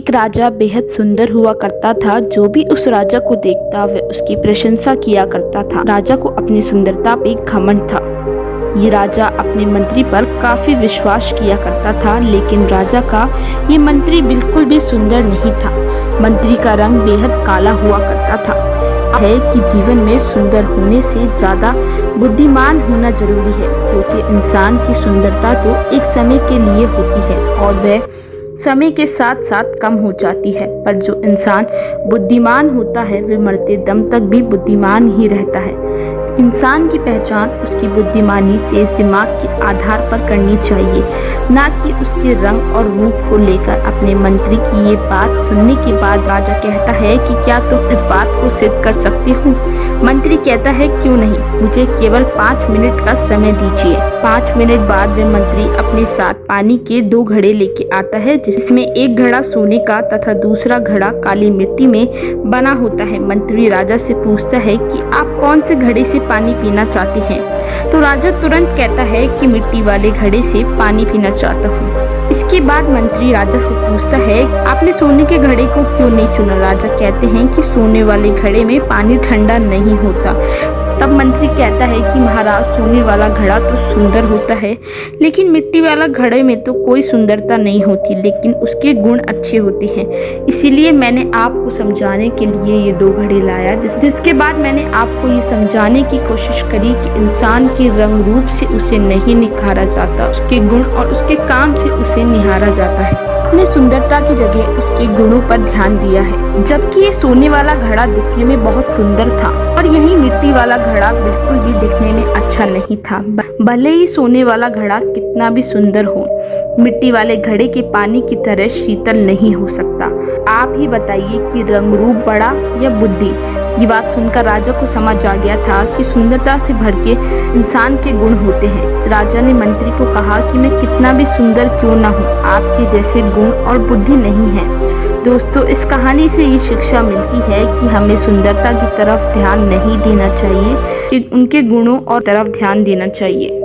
एक राजा बेहद सुंदर हुआ करता था। जो भी उस राजा को देखता वह उसकी प्रशंसा किया करता था। राजा को अपनी सुंदरता पे घमंड था। ये राजा अपने मंत्री पर काफी विश्वास किया करता था, लेकिन राजा का ये मंत्री बिल्कुल भी सुंदर नहीं था। मंत्री का रंग बेहद काला हुआ करता था। है कि जीवन में सुंदर होने से ज्यादा बुद्धिमान होना जरूरी है, क्योंकि इंसान की सुंदरता तो एक समय के लिए होती है और वह समय के साथ साथ कम हो जाती है। पर जो इंसान बुद्धिमान होता है वह मरते दम तक भी बुद्धिमान ही रहता है। इंसान की पहचान उसकी बुद्धिमानी, तेज दिमाग के आधार पर करनी चाहिए, ना कि उसके रंग और रूप को लेकर। अपने मंत्री की ये बात सुनने के बाद राजा कहता है कि क्या तुम इस बात को सिद्ध कर सकते हो? मंत्री कहता है क्यों नहीं, मुझे केवल 5 मिनट का समय दीजिए। 5 मिनट बाद वह मंत्री अपने साथ पानी के 2 घड़े लेके आता है, जिसमें एक घड़ा सोने का तथा दूसरा घड़ा काली मिट्टी में बना होता है। मंत्री राजा से पूछता है कि आप कौन से घड़े से पानी पीना चाहते हैं? तो राजा तुरंत कहता है कि मिट्टी वाले घड़े से पानी पीना चाहता हूँ। इसके बाद मंत्री राजा से पूछता है आपने सोने के घड़े को क्यों नहीं चुना? राजा कहते हैं कि सोने वाले घड़े में पानी ठंडा नहीं होता। तब मंत्री कहता है कि महाराज, सोने वाला घड़ा तो सुंदर होता है, लेकिन मिट्टी वाला घड़े में तो कोई सुंदरता नहीं होती, लेकिन उसके गुण अच्छे होते हैं। इसीलिए मैंने आपको समझाने के लिए ये 2 घड़े लाया। जिसके बाद मैंने आपको ये समझाने की कोशिश करी कि इंसान के रंग रूप से उसे नहीं निखारा जाता, उसके गुण और उसके काम से उसे निहारा जाता है। अपने सुंदरता की जगह उसके गुणों पर ध्यान दिया है। जबकि ये सोने वाला घड़ा दिखने में बहुत सुंदर था और यही मिट्टी वाला घड़ा बिल्कुल भी दिखने में अच्छा नहीं था। भले ही सोने वाला घड़ा कितना भी सुंदर हो, मिट्टी वाले घड़े के पानी की तरह शीतल नहीं हो सकता। आप ही बताइए कि रंग रूप बड़ा या बुद्धि? ये बात सुनकर राजा को समझ आ गया था कि सुंदरता से भर के इंसान के गुण होते हैं। राजा ने मंत्री को कहा कि मैं कितना भी सुंदर क्यों ना हूँ, आपके जैसे गुण और बुद्धि नहीं है। दोस्तों, इस कहानी से ये शिक्षा मिलती है कि हमें सुंदरता की तरफ ध्यान नहीं देना चाहिए, कि उनके गुणों और तरफ ध्यान देना चाहिए।